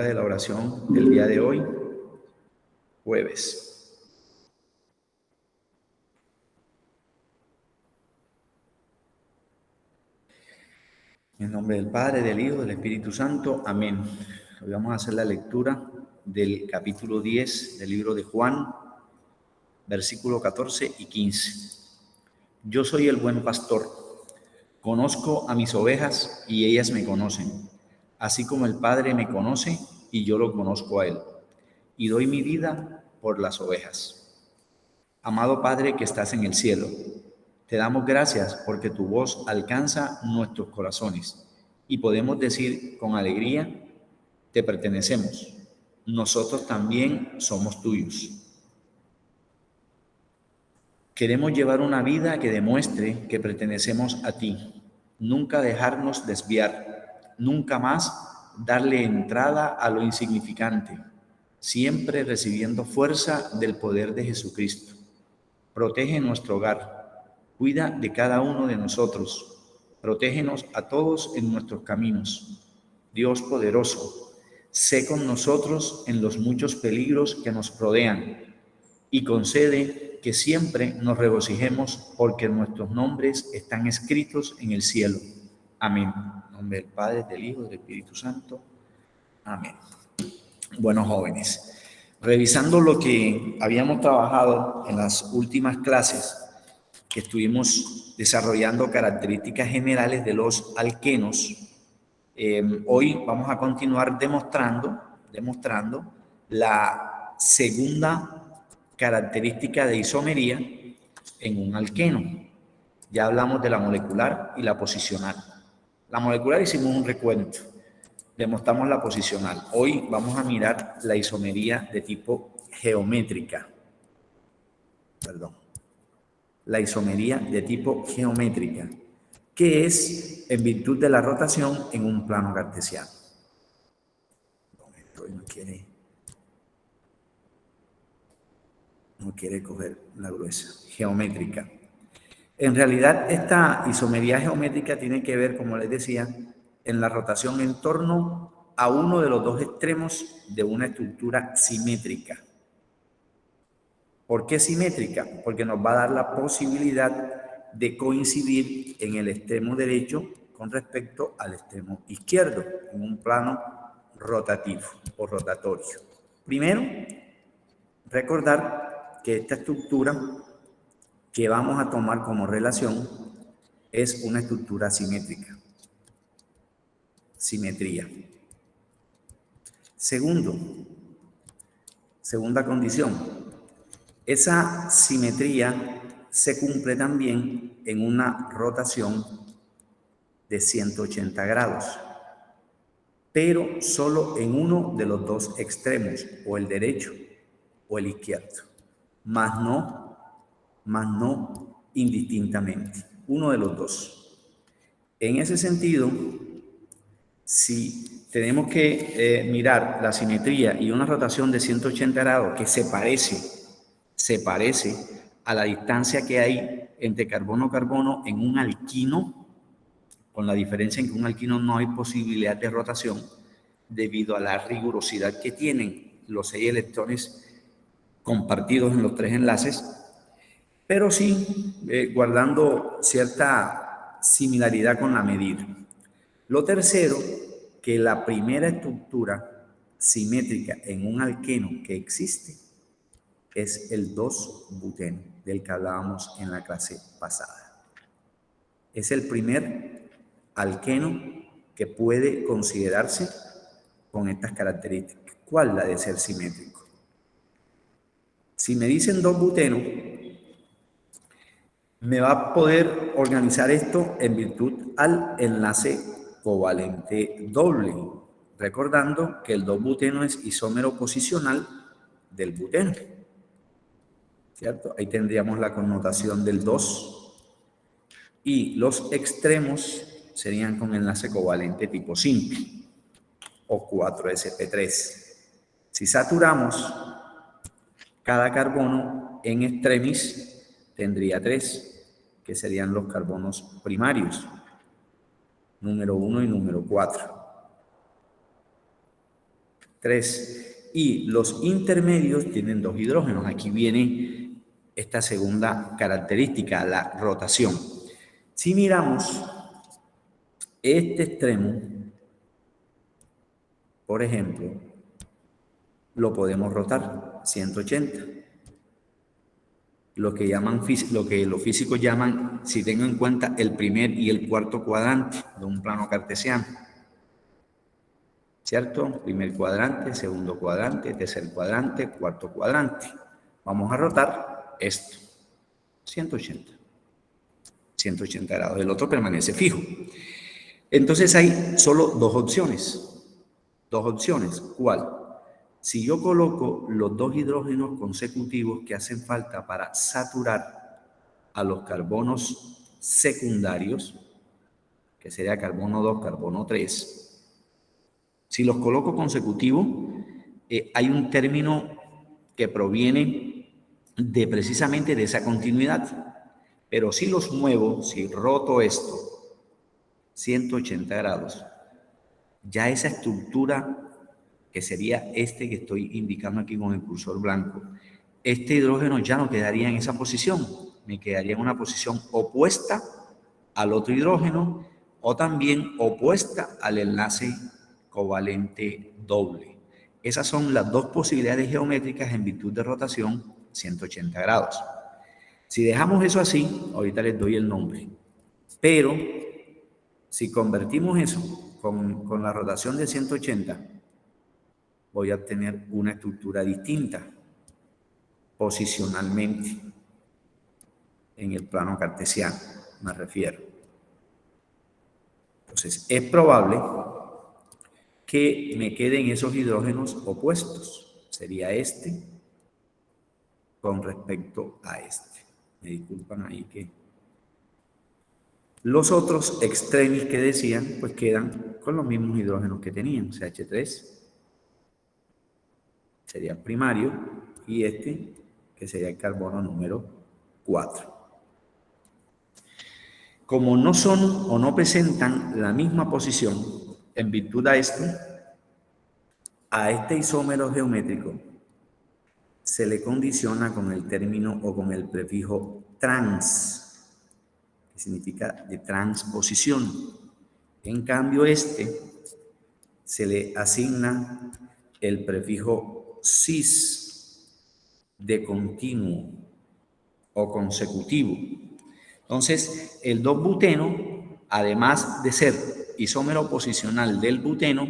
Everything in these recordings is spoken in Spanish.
De la oración del día de hoy, jueves. En nombre del Padre, del Hijo, del Espíritu Santo. Amén. Hoy vamos a hacer la lectura del capítulo 10 del libro de Juan, versículos 14 y 15. Yo soy el buen pastor. Conozco a mis ovejas y ellas me conocen, así como el Padre me conoce y yo lo conozco a él, y doy mi vida por las ovejas. Amado Padre que estás en el cielo, te damos gracias porque tu voz alcanza nuestros corazones y podemos decir con alegría, te pertenecemos. Nosotros también somos tuyos. Queremos llevar una vida que demuestre que pertenecemos a ti, nunca dejarnos desviar, nunca más darle entrada a lo insignificante, siempre recibiendo fuerza del poder de Jesucristo. Protege nuestro hogar, cuida de cada uno de nosotros, protégenos a todos en nuestros caminos. Dios poderoso, sé con nosotros en los muchos peligros que nos rodean y concede que siempre nos regocijemos porque nuestros nombres están escritos en el cielo. Amén. En nombre del Padre, del Hijo y del Espíritu Santo. Amén. Bueno, jóvenes, revisando lo que habíamos trabajado en las últimas clases, que estuvimos desarrollando características generales de los alquenos, hoy vamos a continuar demostrando la segunda característica de isomería en un alqueno. Ya hablamos de la molecular y la posicional. La molecular hicimos un recuento, demostramos la posicional. Hoy vamos a mirar la isomería de tipo geométrica. La isomería de tipo geométrica, que es en virtud de la rotación en un plano cartesiano. No quiere coger la gruesa. Geométrica. En realidad, esta isomería geométrica tiene que ver, como les decía, en la rotación en torno a uno de los dos extremos de una estructura simétrica. ¿Por qué simétrica? Porque nos va a dar la posibilidad de coincidir en el extremo derecho con respecto al extremo izquierdo, en un plano rotativo o rotatorio. Primero, recordar que esta estructura que vamos a tomar como relación es una estructura simétrica. Simetría. Segunda condición, esa simetría se cumple también en una rotación de 180 grados, pero solo en uno de los dos extremos, o el derecho o el izquierdo, más no indistintamente, uno de los dos. En ese sentido, si tenemos que mirar la simetría y una rotación de 180 grados que se parece a la distancia que hay entre carbono-carbono en un alquino, con la diferencia en que en un alquino no hay posibilidad de rotación debido a la rigurosidad que tienen los 6 electrones compartidos en los 3 enlaces, pero sí guardando cierta similaridad con la medida. Lo tercero, que la primera estructura simétrica en un alqueno que existe es el 2-buteno, del que hablábamos en la clase pasada. Es el primer alqueno que puede considerarse con estas características. ¿Cuál? La de ser simétrico. Si me dicen 2-buteno, me va a poder organizar esto en virtud al enlace covalente doble, recordando que el 2-buteno es isómero posicional del buteno, ¿cierto? Ahí tendríamos la connotación del 2 y los extremos serían con enlace covalente tipo simple o 4sp3. Si saturamos, cada carbono en extremis tendría 3, que serían los carbonos primarios, número 1 y número 4. 3. Y los intermedios tienen 2 hidrógenos. Aquí viene esta segunda característica, la rotación. Si miramos este extremo, por ejemplo, lo podemos rotar 180. Lo que los físicos llaman, si tengo en cuenta el primer y el cuarto cuadrante de un plano cartesiano. ¿Cierto? Primer cuadrante, segundo cuadrante, tercer cuadrante, cuarto cuadrante. Vamos a rotar esto. 180. 180 grados. El otro permanece fijo. Entonces hay solo dos opciones. Dos opciones. ¿Cuál? Si yo coloco los 2 hidrógenos consecutivos que hacen falta para saturar a los carbonos secundarios, que sería carbono 2, carbono 3, si los coloco consecutivos, hay un término que proviene precisamente de esa continuidad. Pero si los muevo, si roto esto 180 grados, ya esa estructura, que sería este que estoy indicando aquí con el cursor blanco, este hidrógeno ya no quedaría en esa posición, me quedaría en una posición opuesta al otro hidrógeno o también opuesta al enlace covalente doble. Esas son las dos posibilidades geométricas en virtud de rotación 180 grados. Si dejamos eso así, ahorita les doy el nombre, pero si convertimos eso con la rotación de 180, voy a obtener una estructura distinta posicionalmente en el plano cartesiano, me refiero. Entonces, es probable que me queden esos hidrógenos opuestos. Sería este con respecto a este. Me disculpan ahí que... Los otros extremis que decían, pues quedan con los mismos hidrógenos que tenían, CH3 sería el primario y este que sería el carbono número 4. Como no son o no presentan la misma posición, en virtud a esto, a este isómero geométrico se le condiciona con el término o con el prefijo trans, que significa de transposición. En cambio, este se le asigna el prefijo cis, de continuo o consecutivo. Entonces, el 2-buteno, además de ser isómero posicional del buteno,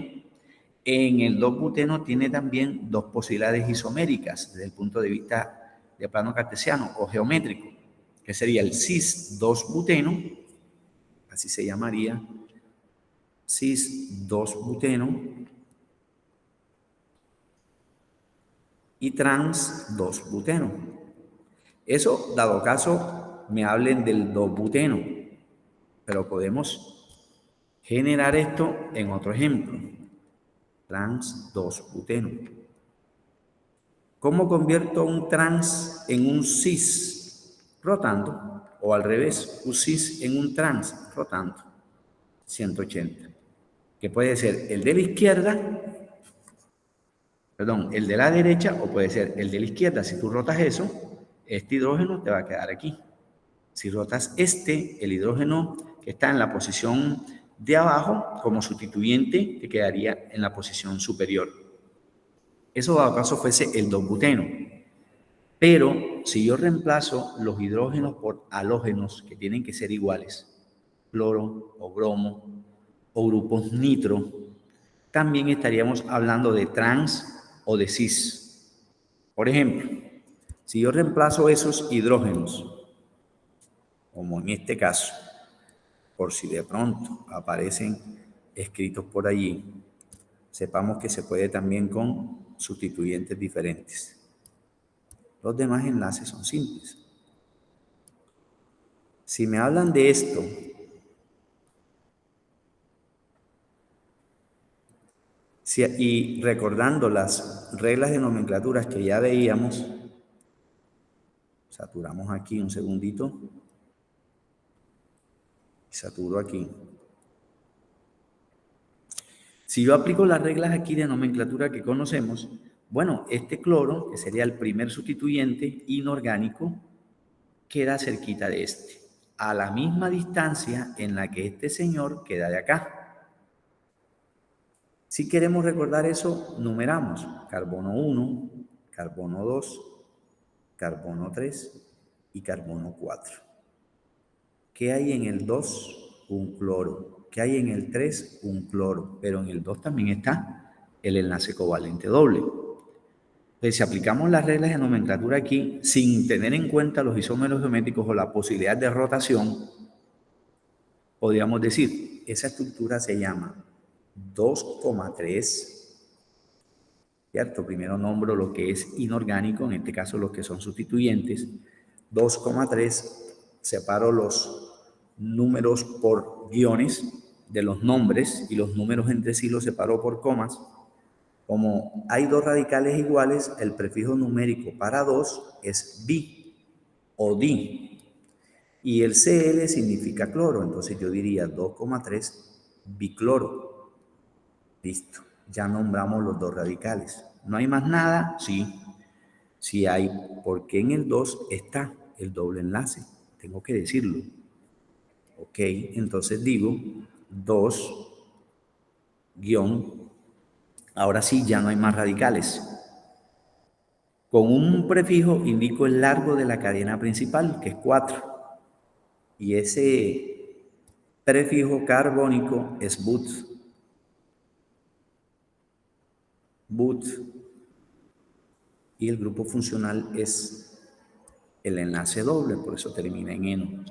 en el 2-buteno tiene también dos posibilidades isoméricas desde el punto de vista de plano cartesiano o geométrico, que sería el cis-2-buteno, así se llamaría, cis-2-buteno y trans-2-buteno. Eso, dado caso, me hablen del 2-buteno, pero podemos generar esto en otro ejemplo, trans-2-buteno. ¿Cómo convierto un trans en un cis? Rotando, o al revés, un cis en un trans, rotando, 180, que puede ser el de la izquierda, perdón, el de la derecha, o puede ser el de la izquierda. Si tú rotas eso, este hidrógeno te va a quedar aquí. Si rotas este, el hidrógeno que está en la posición de abajo, como sustituyente, te quedaría en la posición superior. Eso, dado caso, fuese el 2-buteno. Pero si yo reemplazo los hidrógenos por halógenos, que tienen que ser iguales, cloro o bromo o grupos nitro, también estaríamos hablando de trans o de cis. Por ejemplo, si yo reemplazo esos hidrógenos, como en este caso, por si de pronto aparecen escritos por allí, sepamos que se puede también con sustituyentes diferentes. Los demás enlaces son simples. Si me hablan de esto, y recordando las reglas de nomenclaturas que ya veíamos, saturamos aquí un segundito, saturo aquí. Si yo aplico las reglas aquí de nomenclatura que conocemos, bueno, este cloro, que sería el primer sustituyente inorgánico, queda cerquita de este, a la misma distancia en la que este señor queda de acá. Si queremos recordar eso, numeramos carbono 1, carbono 2, carbono 3 y carbono 4. ¿Qué hay en el 2? Un cloro. ¿Qué hay en el 3? Un cloro. Pero en el 2 también está el enlace covalente doble. Entonces, si aplicamos las reglas de nomenclatura aquí, sin tener en cuenta los isómeros geométricos o la posibilidad de rotación, podríamos decir, esa estructura se llama 2,3, ¿cierto? Primero nombro lo que es inorgánico, en este caso los que son sustituyentes. 2,3, separo los números por guiones de los nombres y los números entre sí los separo por comas. Como hay dos radicales iguales, el prefijo numérico para 2 es bi o di. Y el Cl significa cloro, entonces yo diría 2,3 bicloro. Listo, ya nombramos los dos radicales. ¿No hay más nada? Sí, sí hay, porque en el 2 está el doble enlace. Tengo que decirlo. Ok, entonces digo 2 guión. Ahora sí, ya no hay más radicales. Con un prefijo indico el largo de la cadena principal, que es 4. Y ese prefijo carbónico es but. But. Y el grupo funcional es el enlace doble, por eso termina en eno.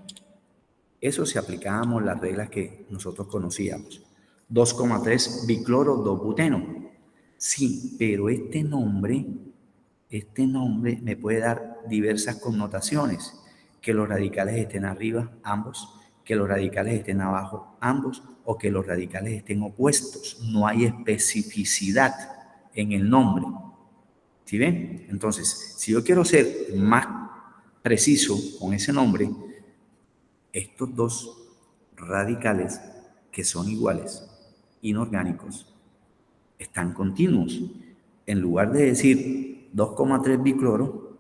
Eso si aplicábamos las reglas que nosotros conocíamos. 2,3 bicloro 2 buteno. Sí, pero este nombre me puede dar diversas connotaciones. Que los radicales estén arriba, ambos, que los radicales estén abajo, ambos, o que los radicales estén opuestos. No hay especificidad en el nombre. ¿Sí ven? Entonces, si yo quiero ser más preciso con ese nombre, estos dos radicales que son iguales, inorgánicos, están continuos. En lugar de decir 2,3 bicloro,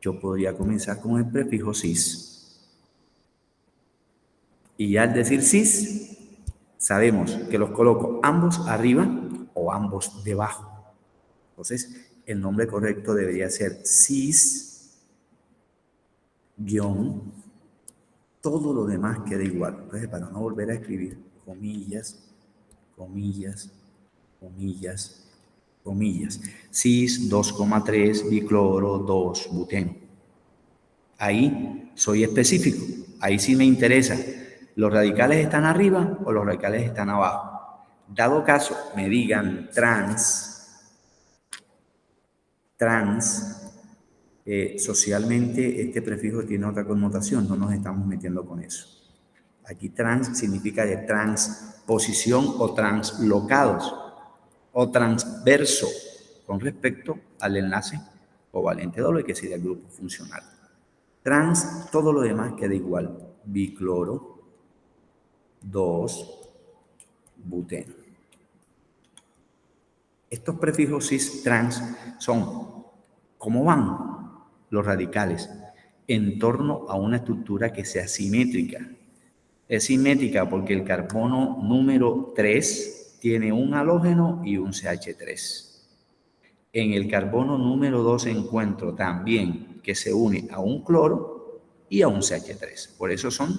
yo podría comenzar con el prefijo cis. Y ya al decir cis, sabemos que los coloco ambos arriba o ambos debajo. Entonces, el nombre correcto debería ser cis guión, todo lo demás queda igual. Entonces, para no volver a escribir comillas, comillas, comillas, comillas, cis 2,3 bicloro 2 buteno. Ahí soy específico, ahí sí me interesa, ¿los radicales están arriba o los radicales están abajo? Dado caso me digan socialmente este prefijo tiene otra connotación, no nos estamos metiendo con eso. Aquí trans significa de transposición o translocados o transverso con respecto al enlace covalente doble que sería el grupo funcional. Trans, todo lo demás queda igual. Bicloro, 2, buteno. Estos prefijos cis trans son, ¿cómo van los radicales? En torno a una estructura que sea simétrica. Es simétrica porque el carbono número 3 tiene un halógeno y un CH3. En el carbono número 2 encuentro también que se une a un cloro y a un CH3. Por eso son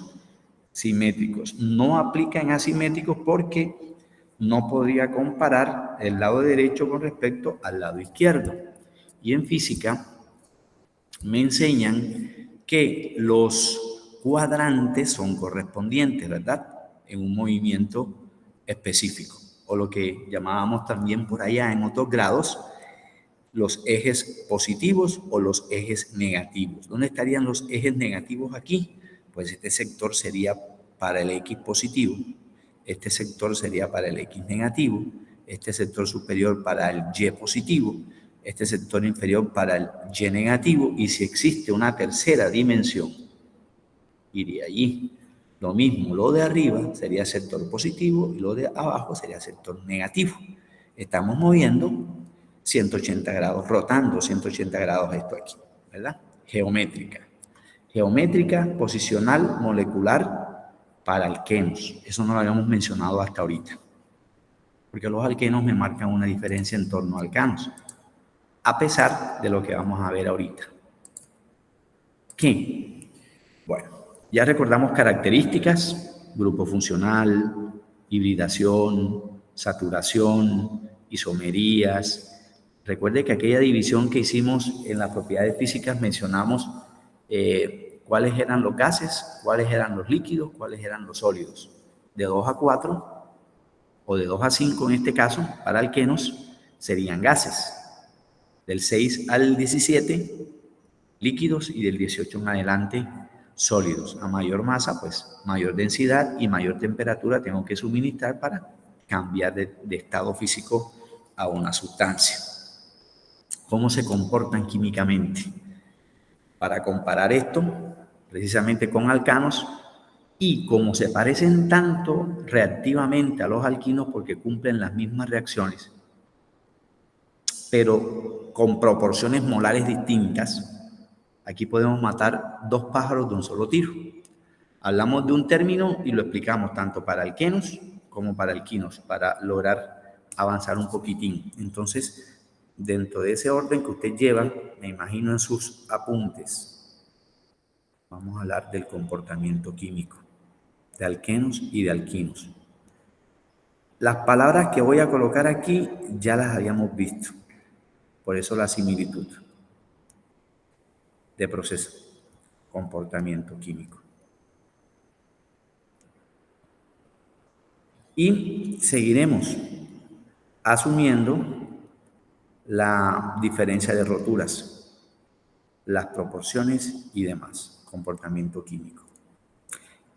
simétricos. No aplican asimétricos porque no podría comparar el lado derecho con respecto al lado izquierdo. Y en física me enseñan que los cuadrantes son correspondientes, ¿verdad? En un movimiento específico, o lo que llamábamos también por allá en otros grados, los ejes positivos o los ejes negativos. ¿Dónde estarían los ejes negativos aquí? Pues este sector sería para el X positivo, este sector sería para el X negativo, este sector superior para el Y positivo, este sector inferior para el Y negativo, y si existe una tercera dimensión, iría allí. Lo mismo, lo de arriba sería sector positivo y lo de abajo sería sector negativo. Estamos moviendo 180 grados, rotando 180 grados esto aquí, ¿verdad? Geométrica. Geométrica, posicional, molecular para alquenos. Eso no lo habíamos mencionado hasta ahorita. Porque los alquenos me marcan una diferencia en torno a alcanos, a pesar de lo que vamos a ver ahorita. ¿Qué? Bueno, ya recordamos características, grupo funcional, hibridación, saturación, isomerías. Recuerde que aquella división que hicimos en las propiedades físicas mencionamos cuáles eran los gases, cuáles eran los líquidos, cuáles eran los sólidos. De 2 a 4 o de 2 a 5 en este caso, para alquenos, serían gases. Del 6 al 17, líquidos, y del 18 en adelante, sólidos. A mayor masa, pues mayor densidad y mayor temperatura tengo que suministrar para cambiar de estado físico a una sustancia. ¿Cómo se comportan químicamente? Para comparar esto precisamente con alcanos, y como se parecen tanto reactivamente a los alquinos porque cumplen las mismas reacciones, pero con proporciones molares distintas, aquí podemos matar dos pájaros de un solo tiro. Hablamos de un término y lo explicamos tanto para alquenos como para alquinos, para lograr avanzar un poquitín. Entonces, dentro de ese orden que usted lleva, me imagino en sus apuntes, vamos a hablar del comportamiento químico de alquenos y de alquinos. Las palabras que voy a colocar aquí ya las habíamos visto, por eso la similitud de proceso, comportamiento químico. Y seguiremos asumiendo la diferencia de roturas, las proporciones y demás, comportamiento químico.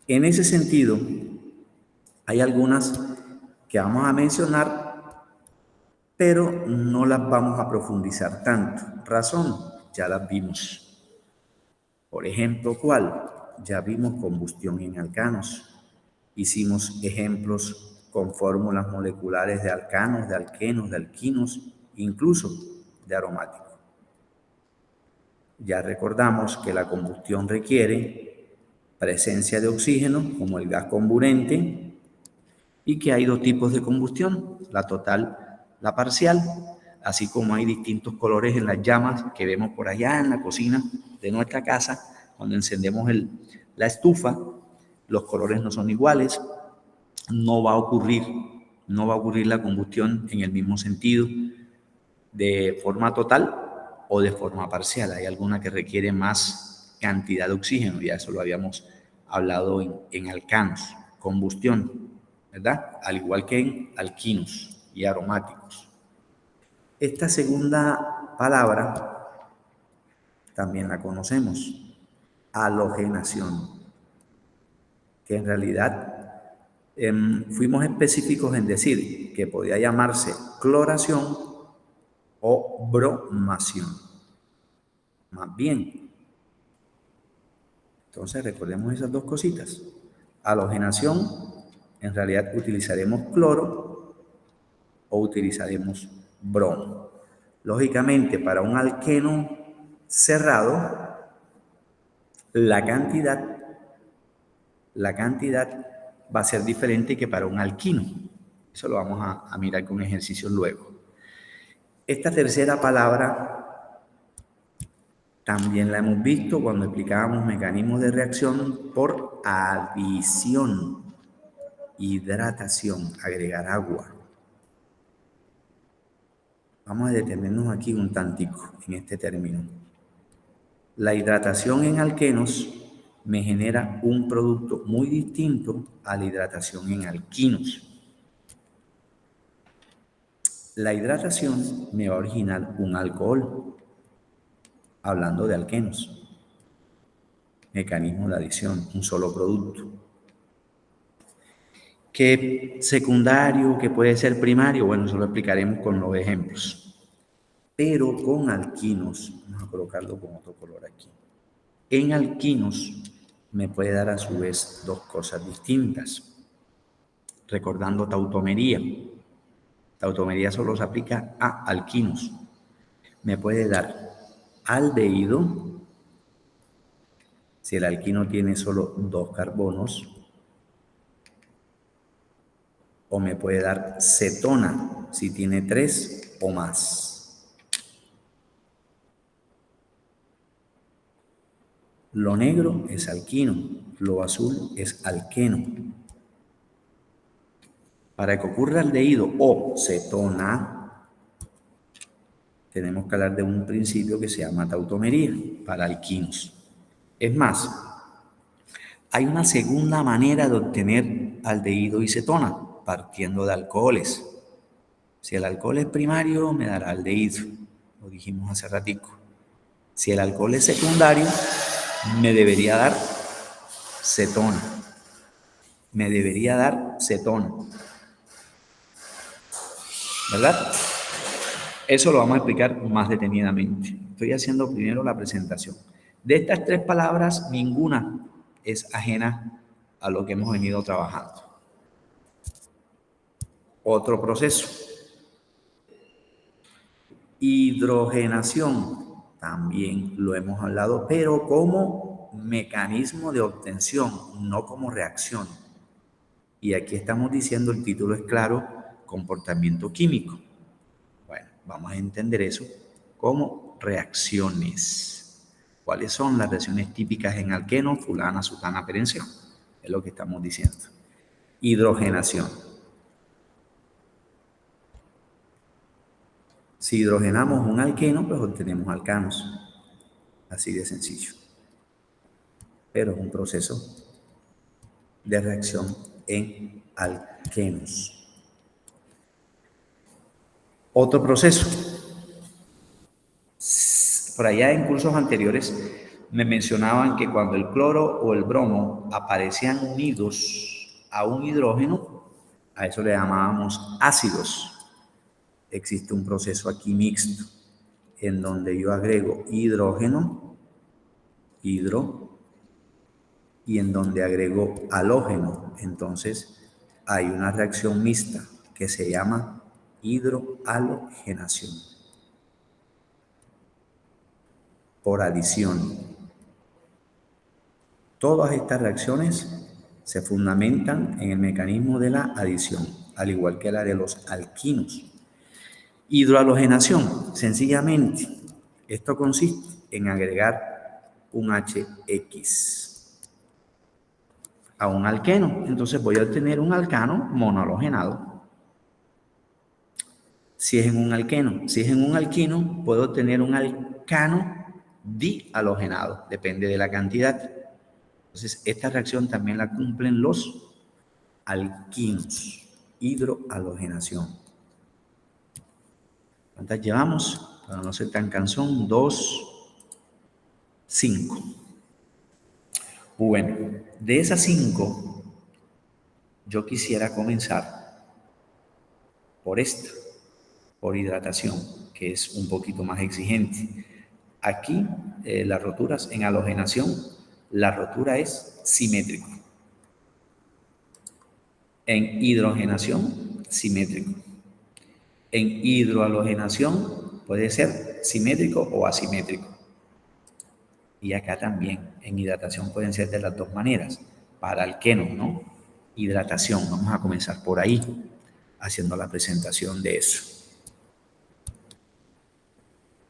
En ese sentido, hay algunas que vamos a mencionar, pero no las vamos a profundizar tanto. Razón, ya las vimos. Por ejemplo, ¿cuál? Ya vimos combustión en alcanos. Hicimos ejemplos con fórmulas moleculares de alcanos, de alquenos, de alquinos, incluso de aromáticos. Ya recordamos que la combustión requiere presencia de oxígeno como el gas comburente, y que hay dos tipos de combustión, la total, la parcial, así como hay distintos colores en las llamas que vemos por allá en la cocina de nuestra casa. Cuando encendemos la estufa, los colores no son iguales, no va a ocurrir la combustión en el mismo sentido, de forma total o de forma parcial. Hay alguna que requiere más cantidad de oxígeno, ya eso lo habíamos hablado en alcanos, combustión, ¿verdad? Al igual que en alquinos y aromáticos. Esta segunda palabra también la conocemos, halogenación, que en realidad fuimos específicos en decir que podía llamarse cloración o bromación. Más bien. Entonces recordemos esas dos cositas. Halogenación, en realidad utilizaremos cloro o utilizaremos bromo. Lógicamente, para un alqueno cerrado, la cantidad va a ser diferente que para un alquino. Eso lo vamos a mirar con ejercicios luego. Esta tercera palabra también la hemos visto cuando explicábamos mecanismos de reacción por adición, hidratación, agregar agua. Vamos a detenernos aquí un tantico en este término. La hidratación en alquenos me genera un producto muy distinto a la hidratación en alquinos. La hidratación me va a originar un alcohol, hablando de alquenos. Mecanismo de adición, un solo producto. ¿Qué secundario, qué puede ser primario? Bueno, eso lo explicaremos con los ejemplos. Pero con alquinos, vamos a colocarlo con otro color aquí. En alquinos me puede dar a su vez dos cosas distintas. Recordando tautomería. Tautomería solo se aplica a alquinos. Me puede dar aldehído si el alquino tiene solo 2 carbonos, o me puede dar cetona si tiene 3 o más. Lo negro es alquino, lo azul es alqueno. Para que ocurra aldehído o cetona, tenemos que hablar de un principio que se llama tautomería para alquinos. Es más, hay una segunda manera de obtener aldehído y cetona, partiendo de alcoholes. Si el alcohol es primario, me dará aldehído, lo dijimos hace ratico. Si el alcohol es secundario, me debería dar cetona. Me debería dar cetona. ¿Verdad? Eso lo vamos a explicar más detenidamente. Estoy haciendo primero la presentación. De estas 3 palabras, ninguna es ajena a lo que hemos venido trabajando. Otro proceso. Hidrogenación. También lo hemos hablado, pero como mecanismo de obtención, no como reacción. Y aquí estamos diciendo, el título es claro, comportamiento químico. Bueno, vamos a entender eso como reacciones. ¿Cuáles son las reacciones típicas en alqueno, fulana, sutana, perencejo? Es lo que estamos diciendo. Hidrogenación. Si hidrogenamos un alqueno, pues obtenemos alcanos. Así de sencillo. Pero es un proceso de reacción en alquenos. Otro proceso. Por allá en cursos anteriores me mencionaban que cuando el cloro o el bromo aparecían unidos a un hidrógeno, a eso le llamábamos ácidos. Existe un proceso aquí mixto, en donde yo agrego hidrógeno, hidro, y en donde agrego halógeno. Entonces hay una reacción mixta que se llama hidrohalogenación por adición. Todas estas reacciones se fundamentan en el mecanismo de la adición, al igual que la de los alquinos. Hidrohalogenación, sencillamente, esto consiste en agregar un HX a un alqueno. Entonces voy a obtener un alcano monohalogenado. Si es en un alqueno, si es en un alquino, puedo obtener un alcano dihalogenado, depende de la cantidad. Entonces, esta reacción también la cumplen los alquinos, hidrohalogenación. ¿Cuántas llevamos? Para no ser tan cansón, 2, 5. Bueno, de esas 5, yo quisiera comenzar por esta, por hidratación, que es un poquito más exigente. Aquí, las roturas en halogenación, la rotura es simétrico. En hidrogenación, simétrico. En hidrohalogenación puede ser simétrico o asimétrico. Y acá también, en hidratación pueden ser de las 2 maneras. Para alquenos, ¿no? Hidratación, vamos a comenzar por ahí, haciendo la presentación de eso.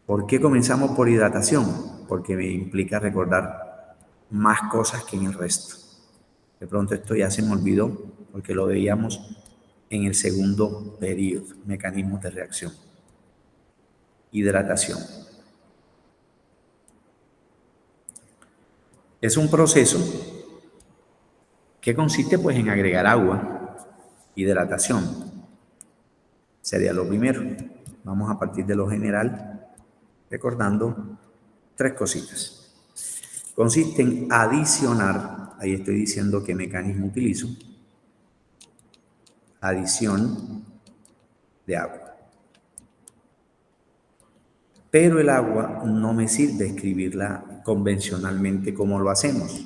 ¿Por qué comenzamos por hidratación? Porque me implica recordar más cosas que en el resto. De pronto esto ya se me olvidó porque lo veíamos en el segundo periodo, mecanismos de reacción. Hidratación. Es un proceso que consiste pues en agregar agua. Hidratación sería lo primero. Vamos a partir de lo general, recordando 3 cositas. Consiste en adicionar, ahí estoy diciendo qué mecanismo utilizo, adición de agua. Pero el agua no me sirve escribirla convencionalmente como lo hacemos,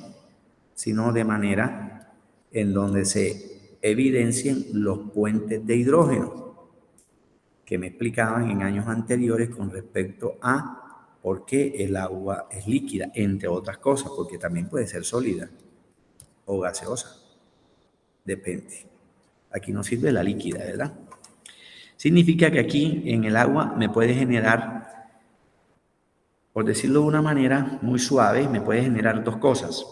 sino de manera en donde se evidencien los puentes de hidrógeno que me explicaban en años anteriores con respecto a por qué el agua es líquida, entre otras cosas, porque también puede ser sólida o gaseosa, depende. Aquí nos sirve la líquida, ¿verdad? Significa que aquí en el agua me puede generar, por decirlo de una manera muy suave, me puede generar dos cosas.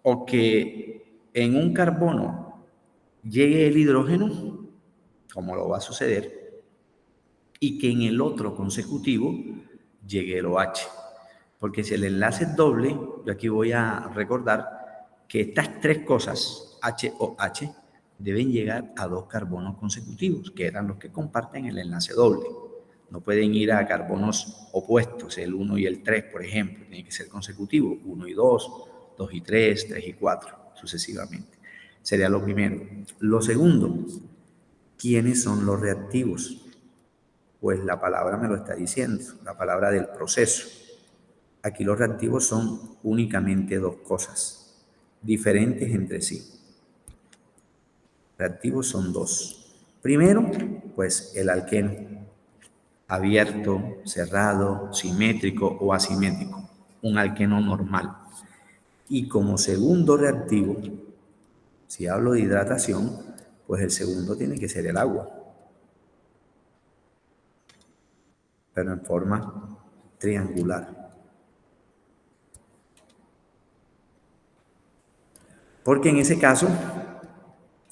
O que en un carbono llegue el hidrógeno, como lo va a suceder, y que en el otro consecutivo llegue el OH. Porque si el enlace es doble, yo aquí voy a recordar que estas tres cosas, HOH, deben llegar a dos carbonos consecutivos, que eran los que comparten el enlace doble. No pueden ir a carbonos opuestos, el 1 y el 3, por ejemplo. Tiene que ser consecutivo, 1 y 2, 2 y 3, 3 y 4, sucesivamente. Sería lo primero. Lo segundo, ¿quiénes son los reactivos? Pues la palabra me lo está diciendo, la palabra del proceso. Aquí los reactivos son únicamente dos cosas, diferentes entre sí. Reactivos son dos. Primero, pues el alqueno, abierto, cerrado, simétrico o asimétrico, un alqueno normal. Y como segundo reactivo, si hablo de hidratación, pues el segundo tiene que ser el agua, pero en forma triangular. Porque en ese caso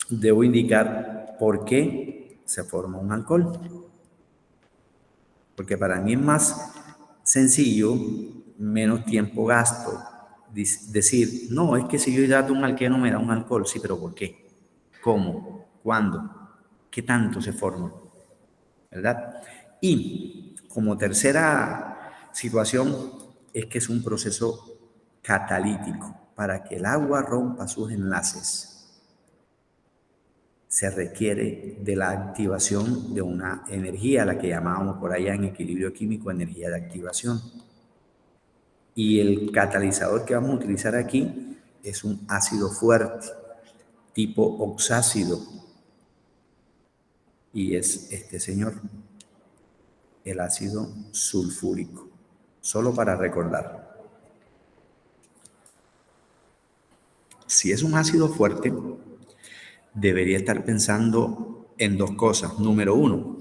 debo indicar por qué se forma un alcohol. Porque para mí es más sencillo, menos tiempo gasto, decir, no, es que si yo hidrato un alqueno me da un alcohol. Sí, pero ¿por qué? ¿Cómo? ¿Cuándo? ¿Qué tanto se forma? ¿Verdad? Y como tercera situación es que es un proceso catalítico. Para que el agua rompa sus enlaces, se requiere de la activación de una energía, la que llamábamos por allá en equilibrio químico energía de activación. Y el catalizador que vamos a utilizar aquí es un ácido fuerte, tipo oxácido, y es este señor, el ácido sulfúrico. Solo para recordar. Si es un ácido fuerte, debería estar pensando en dos cosas. Número uno,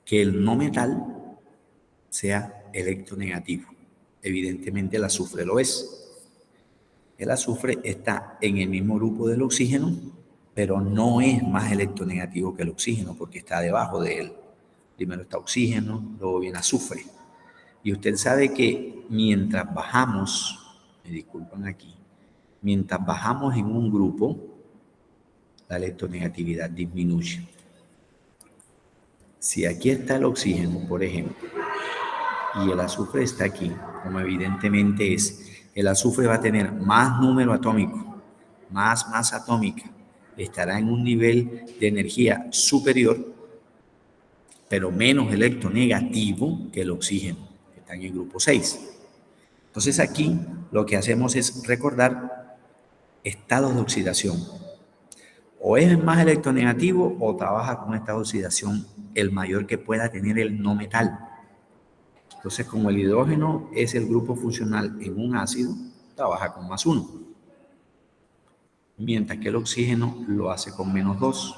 que el no metal sea electronegativo. Evidentemente el azufre lo es. El azufre está en el mismo grupo del oxígeno, pero no es más electronegativo que el oxígeno porque está debajo de él. Primero está oxígeno, luego viene azufre. Y usted sabe que mientras bajamos, me disculpan aquí, mientras bajamos en un grupo, la electronegatividad disminuye. Si aquí está el oxígeno, por ejemplo, y el azufre está aquí, como evidentemente es, el azufre va a tener más número atómico, más masa atómica, estará en un nivel de energía superior, pero menos electronegativo que el oxígeno, que está en el grupo 6. Entonces aquí lo que hacemos es recordar estados de oxidación. O es más electronegativo o trabaja con un estado de oxidación el mayor que pueda tener el no metal. Entonces, como el hidrógeno es el grupo funcional en un ácido, trabaja con +1. Mientras que el oxígeno lo hace con -2.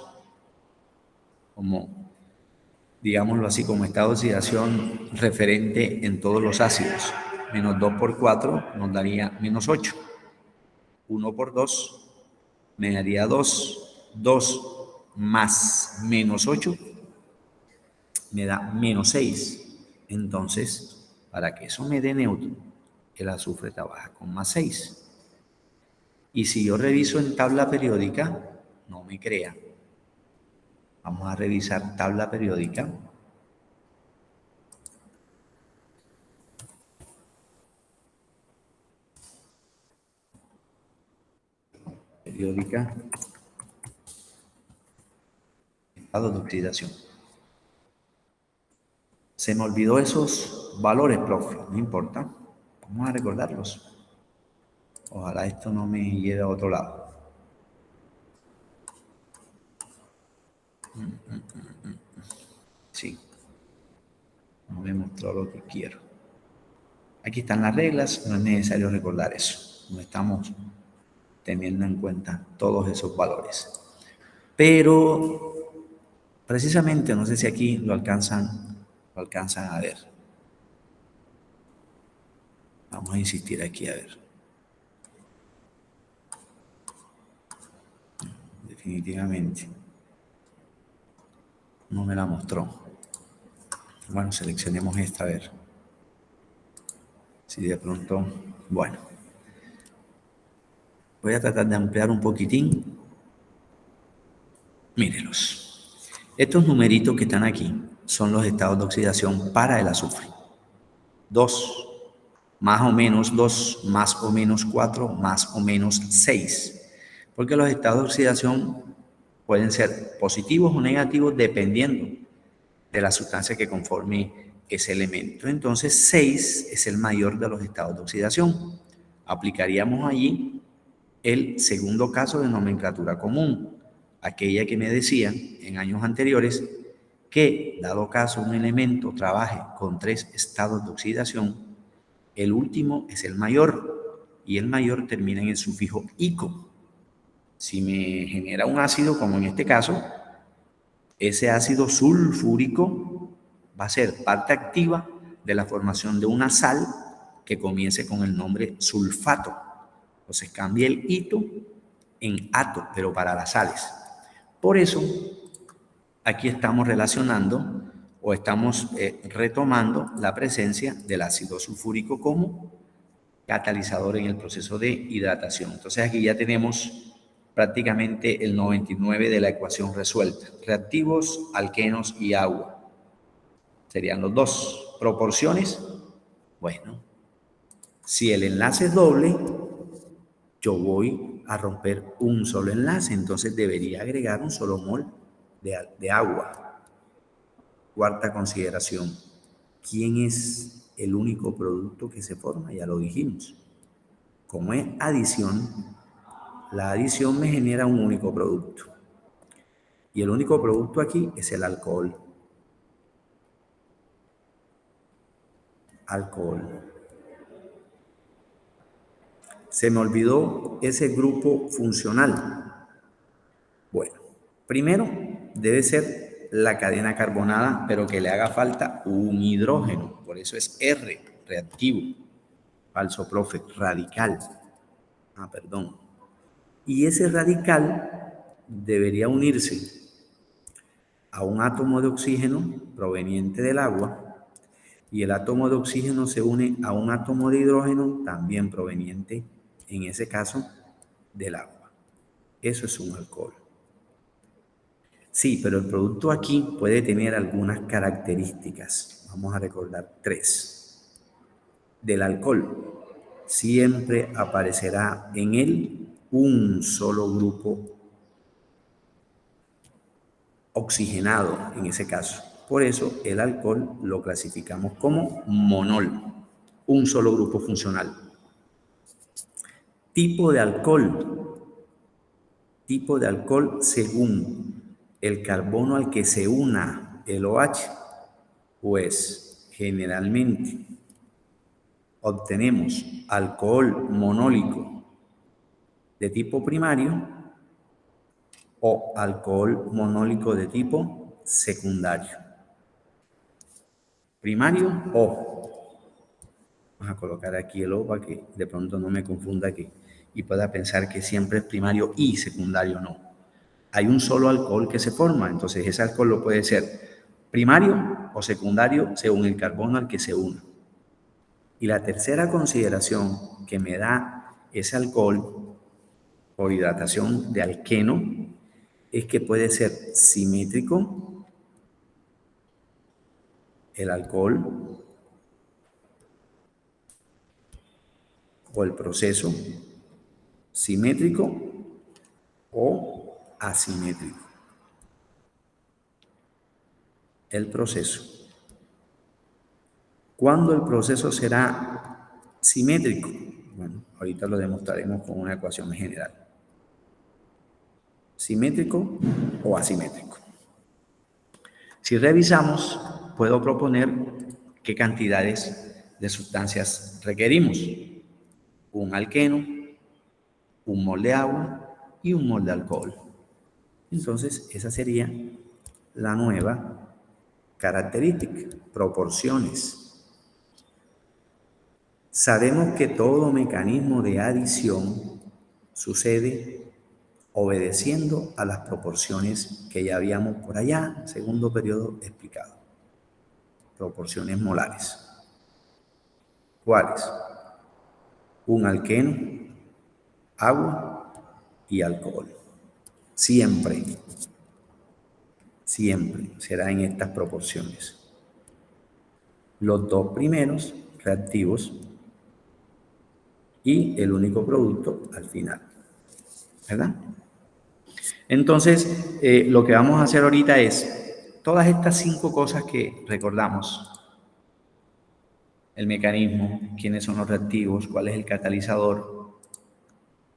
Como, digámoslo así, como estado de oxidación referente en todos los ácidos. -2 por 4 nos daría -8. 1 por 2 me daría 2. 2 más -8 me da -6. Entonces, para que eso me dé neutro, el azufre trabaja con +6. Y si yo reviso en tabla periódica, no me crea. Vamos a revisar tabla periódica. Periódica. Estado de oxidación. Se me olvidó esos valores, profe. No importa. Vamos a recordarlos. Ojalá esto no me lleve a otro lado. Sí, no me mostró lo que quiero. Aquí están las reglas, no es necesario recordar eso. No estamos teniendo en cuenta todos esos valores. Pero precisamente, no sé si aquí lo alcanzan a ver. Vamos a insistir aquí a ver. Definitivamente. No me la mostró. Bueno, seleccionemos esta a ver. Si de pronto, bueno. Voy a tratar de ampliar un poquitín. Mírelos. Estos numeritos que están aquí son los estados de oxidación para el azufre. 2, más o menos 2, más o menos 4, más o menos 6. Porque los estados de oxidación pueden ser positivos o negativos dependiendo de la sustancia que conforme ese elemento. Entonces, 6 es el mayor de los estados de oxidación. Aplicaríamos allí el segundo caso de nomenclatura común, aquella que me decían en años anteriores que, dado caso un elemento trabaje con 3 estados de oxidación, el último es el mayor y el mayor termina en el sufijo ico. Si me genera un ácido, como en este caso, ese ácido sulfúrico va a ser parte activa de la formación de una sal que comience con el nombre sulfato. Entonces cambia el ito en ato, pero para las sales. Por eso, aquí estamos relacionando o estamos retomando la presencia del ácido sulfúrico como catalizador en el proceso de hidratación. Entonces aquí ya tenemos prácticamente el 99 de la ecuación resuelta. Reactivos, alquenos y agua. Serían los dos. Proporciones. Bueno, si el enlace es doble, yo voy a romper un solo enlace, entonces debería agregar un solo mol de agua. Cuarta consideración. ¿Quién es el único producto que se forma? Ya lo dijimos. Como es adición, la adición me genera un único producto. Y el único producto aquí es el alcohol. Alcohol. Se me olvidó ese grupo funcional. Bueno, primero debe ser la cadena carbonada, pero que le haga falta un hidrógeno. Por eso es R, reactivo. Falso, profe, radical. Perdón. Y ese radical debería unirse a un átomo de oxígeno proveniente del agua y el átomo de oxígeno se une a un átomo de hidrógeno también proveniente, en ese caso, del agua. Eso es un alcohol. Sí, pero el producto aquí puede tener algunas características. Vamos a recordar 3. Del alcohol siempre aparecerá en él un solo grupo oxigenado en ese caso. Por eso el alcohol lo clasificamos como monol, un solo grupo funcional. Tipo de alcohol según el carbono al que se una el OH, pues generalmente obtenemos alcohol monólico de tipo primario o alcohol monólico de tipo secundario. Primario O. Vamos a colocar aquí el O para que de pronto no me confunda aquí y pueda pensar que siempre es primario y secundario no. Hay un solo alcohol que se forma, entonces ese alcohol lo puede ser primario o secundario según el carbono al que se una. Y la tercera consideración que me da ese alcohol por hidratación de alqueno es que puede ser simétrico el alcohol o el proceso, simétrico o asimétrico. El proceso. ¿Cuándo el proceso será simétrico? Bueno, ahorita lo demostraremos con una ecuación general. ¿Simétrico o asimétrico? Si revisamos, puedo proponer qué cantidades de sustancias requerimos. Un alqueno, un mol de agua y un mol de alcohol. Entonces, esa sería la nueva característica, proporciones. Sabemos que todo mecanismo de adición sucede obedeciendo a las proporciones que ya habíamos por allá, segundo periodo explicado. Proporciones molares. ¿Cuáles? Un alqueno, agua y alcohol. Siempre será en estas proporciones. Los dos primeros reactivos y el único producto al final, ¿verdad? Entonces, lo que vamos a hacer ahorita es todas estas 5 cosas que recordamos: el mecanismo, quiénes son los reactivos, cuál es el catalizador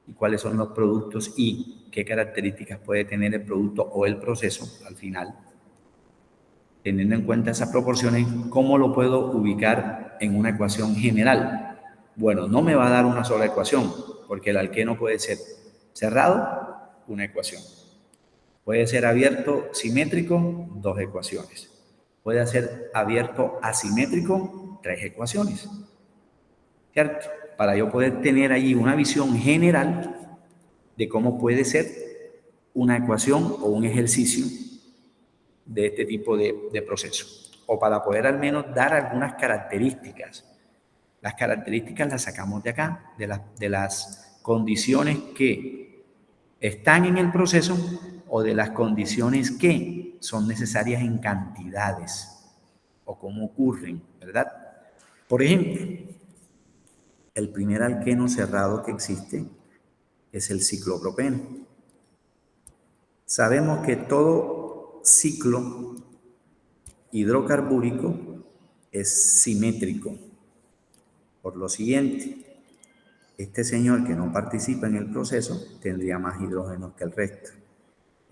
y cuáles son los productos y qué características puede tener el producto o el proceso al final. Teniendo en cuenta esas proporciones, ¿cómo lo puedo ubicar en una ecuación general? Bueno, no me va a dar una sola ecuación, porque el alqueno puede ser cerrado, una ecuación. Puede ser abierto simétrico, 2 ecuaciones. Puede ser abierto asimétrico, 3 ecuaciones. ¿Cierto? Para yo poder tener allí una visión general de cómo puede ser una ecuación o un ejercicio de este tipo de proceso. O para poder al menos dar algunas características. Las características las sacamos de acá, de las condiciones que están en el proceso o de las condiciones que son necesarias en cantidades o cómo ocurren, ¿verdad? Por ejemplo, el primer alqueno cerrado que existe es el ciclopropeno. Sabemos que todo ciclo hidrocarbúrico es simétrico. Por lo siguiente, este señor que no participa en el proceso tendría más hidrógenos que el resto.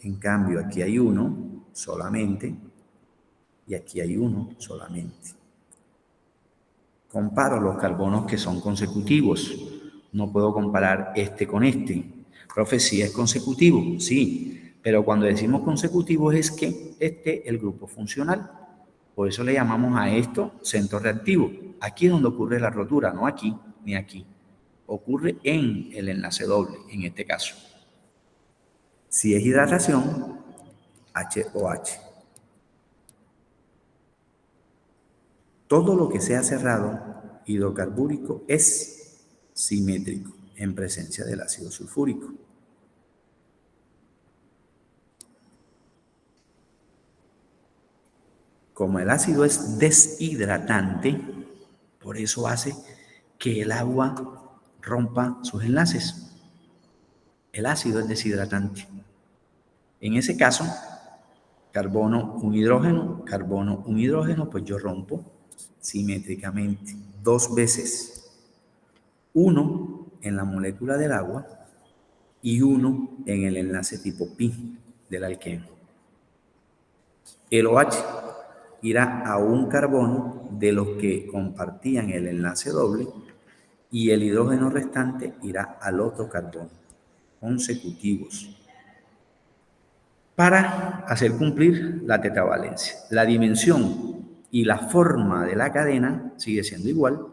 En cambio, aquí hay uno solamente y aquí hay uno solamente. Comparo los carbonos que son consecutivos. No puedo comparar este con este. Profe, ¿sí es consecutivo? Sí, pero cuando decimos consecutivo es que este es el grupo funcional. Por eso le llamamos a esto centro reactivo. Aquí es donde ocurre la rotura, no aquí ni aquí. Ocurre en el enlace doble, en este caso. Si es hidratación, HOH. Todo lo que sea cerrado hidrocarbúrico es simétrico en presencia del ácido sulfúrico. Como el ácido es deshidratante, por eso hace que el agua rompa sus enlaces. El ácido es deshidratante. En ese caso, carbono, un hidrógeno, pues yo rompo simétricamente 2 veces. 1 en la molécula del agua y 1 en el enlace tipo pi del alqueno. El OH irá a un carbono de los que compartían el enlace doble y el hidrógeno restante irá al otro carbono, consecutivos, para hacer cumplir la tetravalencia. La dimensión y la forma de la cadena sigue siendo igual,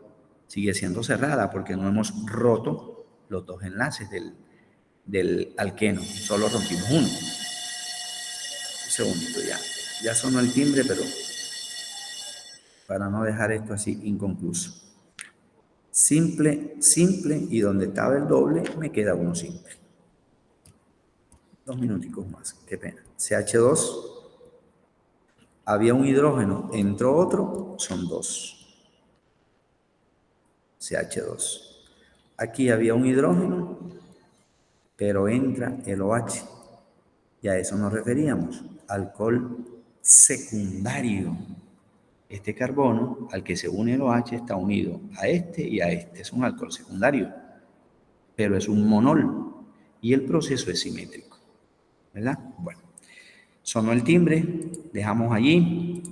sigue siendo cerrada porque no hemos roto los 2 enlaces del alqueno, solo rompimos uno. Un segundito, ya sonó el timbre, pero para no dejar esto así inconcluso. Simple, y donde estaba el doble me queda uno simple. 2 minuticos más, qué pena. CH2, había un hidrógeno, entró otro, son 2. CH2. Aquí había un hidrógeno, pero entra el OH. Y a eso nos referíamos, alcohol secundario. Este carbono al que se une el OH está unido a este y a este, es un alcohol secundario. pero es un monol y el proceso es simétrico, ¿verdad? Bueno, sonó el timbre, dejamos allí.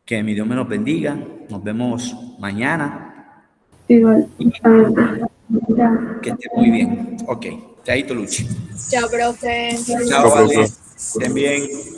Que mi Dios me los bendiga. Nos vemos mañana. Igual. Que esté muy bien. Ok. Chaito, Luchi. Chao, profe. Chao, Ale. Estén bien.